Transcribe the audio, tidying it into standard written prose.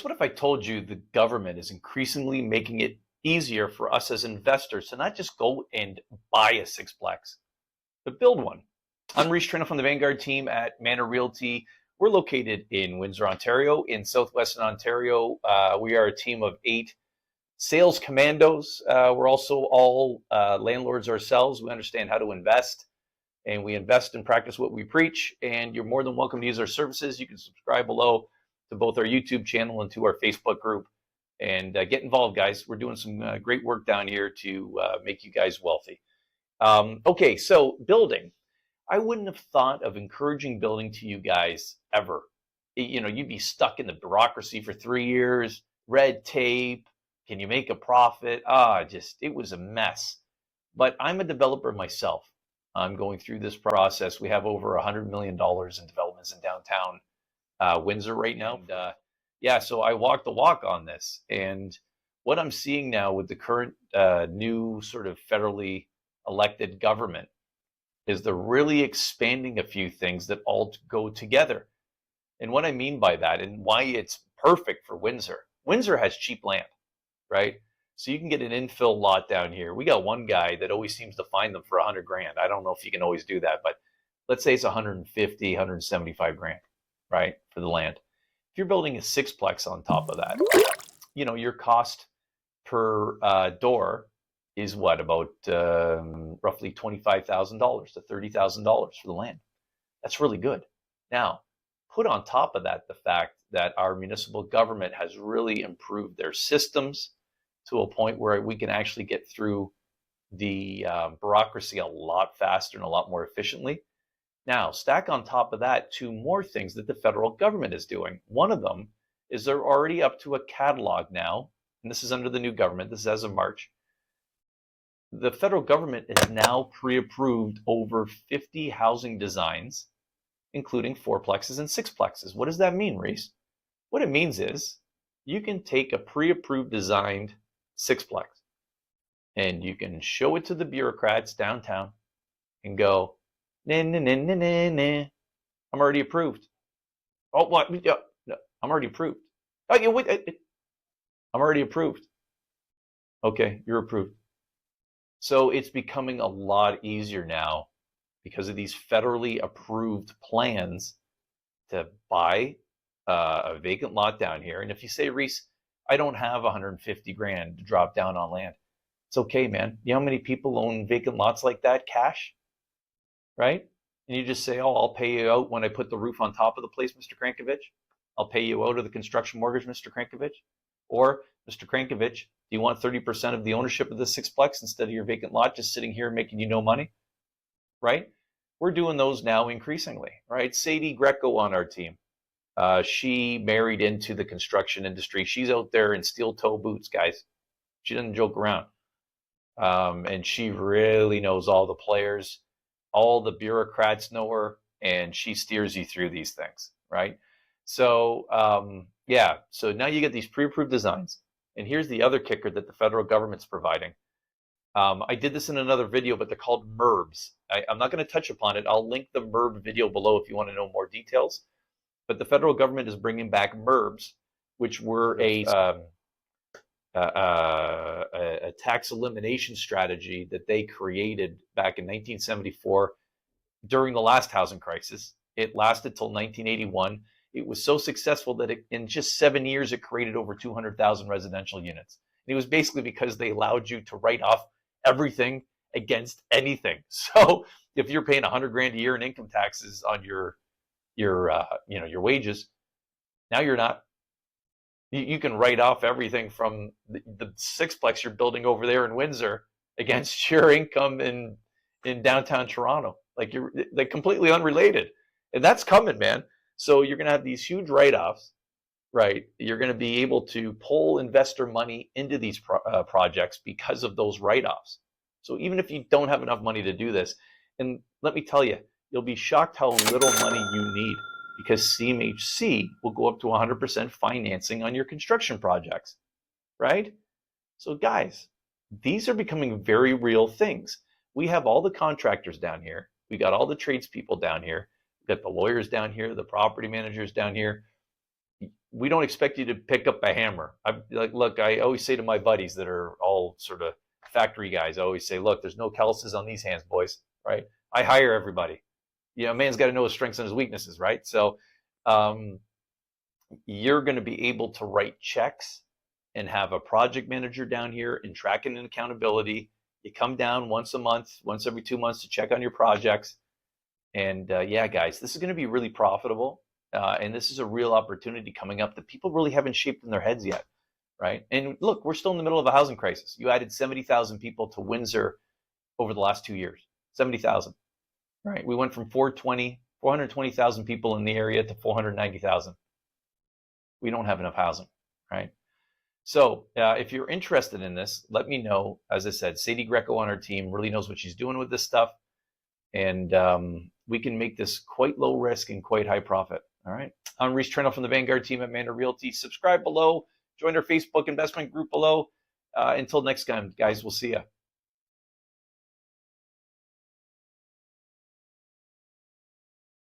What if I told you the government is increasingly making it easier for us as investors to not just go and buy a Sixplex, but build one? I'm Rhys from the Vanguard team at Manor Realty. We're located in Windsor, Ontario, in southwestern Ontario. We are a team of 8 sales commandos. We're also all landlords ourselves. We understand how to invest, and we invest and practice what we preach. And you're more than welcome to use our services. You can subscribe below to both our YouTube channel and to our Facebook group, and get involved, guys. We're doing some great work down here to make you guys wealthy. Okay, so building. I wouldn't have thought of encouraging building to you guys ever. You know, you'd be stuck in the bureaucracy for 3 years, red tape. Can you make a profit? It was a mess. But I'm a developer myself. I'm going through this process. We have over $100 million in developments in downtown Windsor right now. And, so I walk the walk on this. And what I'm seeing now with the current new sort of federally elected government is they're really expanding a few things that all go together. And what I mean by that, and why it's perfect for Windsor. Windsor has cheap land, right? So you can get an infill lot down here. We got one guy that always seems to find them for 100 grand. I don't know if you can always do that, but let's say it's 150, 175 grand, right, for the land. If you're building a Sixplex on top of that, you know, your cost per door is what, about roughly $25,000 to $30,000 for the land. That's really good. Now, put on top of that the fact that our municipal government has really improved their systems to a point where we can actually get through the bureaucracy a lot faster and a lot more efficiently. Now, stack on top of that 2 more things that the federal government is doing. One of them is they're already up to a catalog now, and this is under the new government, this is as of March. The federal government has now pre-approved over 50 housing designs, including 4plexes and 6plexes. What does that mean, Rhys? What it means is you can take a pre-approved designed 6plex and you can show it to the bureaucrats downtown and go, nah, nah, nah, nah, nah, nah. I'm already approved. Oh, what? No, I'm already approved. Oh, yeah, wait. I'm already approved. Okay, you're approved. So it's becoming a lot easier now because of these federally approved plans to buy a vacant lot down here. And if you say, Rhys, I don't have 150 grand to drop down on land, it's okay, man. You know how many people own vacant lots like that, cash, right? And you just say, oh, I'll pay you out when I put the roof on top of the place, Mr. Krankovich. I'll pay you out of the construction mortgage, Mr. Krankovich. Or, Mr. Krankovich, do you want 30% of the ownership of the Sixplex instead of your vacant lot just sitting here making you no money, right? We're doing those now increasingly, right? Sadie Greco on our team. She married into the construction industry. She's out there in steel toe boots, guys. She doesn't joke around. And she really knows all the players. All the bureaucrats know her, and she steers you through these things, right? So, so now you get these pre-approved designs. And here's the other kicker that the federal government's providing. I did this in another video, but they're called MERBs. I'm not going to touch upon it. I'll link the MERB video below if you want to know more details. But the federal government is bringing back MERBs, which were a tax elimination strategy that they created back in 1974 during the last housing crisis. It lasted till 1981. It was so successful that in just 7 years, it created over 200,000 residential units. And it was basically because they allowed you to write off everything against anything. So if you're paying 100 grand a year in income taxes on your wages, now you're not. You can write off everything from the Sixplex you're building over there in Windsor against your income in downtown Toronto. They're completely unrelated, and that's coming, man. So you're going to have these huge write-offs, right? You're going to be able to pull investor money into these projects because of those write-offs. So even if you don't have enough money to do this, and let me tell you, you'll be shocked how little money you need, because CMHC will go up to 100% financing on your construction projects, right? So guys, these are becoming very real things. We have all the contractors down here. We got all the tradespeople down here. We've got the lawyers down here, the property managers down here. we don't expect you to pick up a hammer. Look, I always say to my buddies that are all sort of factory guys, I always say, look, there's no calluses on these hands, boys, right? I hire everybody. A man's got to know his strengths and his weaknesses, right? So you're going to be able to write checks and have a project manager down here and tracking and accountability. You come down once a month, once every 2 months to check on your projects. And yeah, guys, this is going to be really profitable. And this is a real opportunity coming up that people really haven't shaped in their heads yet, right? And look, we're still in the middle of a housing crisis. You added 70,000 people to Windsor over the last 2 years, 70,000, right? We went from 420,000 people in the area to 490,000. We don't have enough housing, right? So if you're interested in this, let me know. As I said, Sadie Greco on our team really knows what she's doing with this stuff. And we can make this quite low risk and quite high profit. All right. I'm Rhys Trenhaile from the Vanguard team at Manor Realty. Subscribe below. Join our Facebook investment group below. Until next time, guys, we'll see you.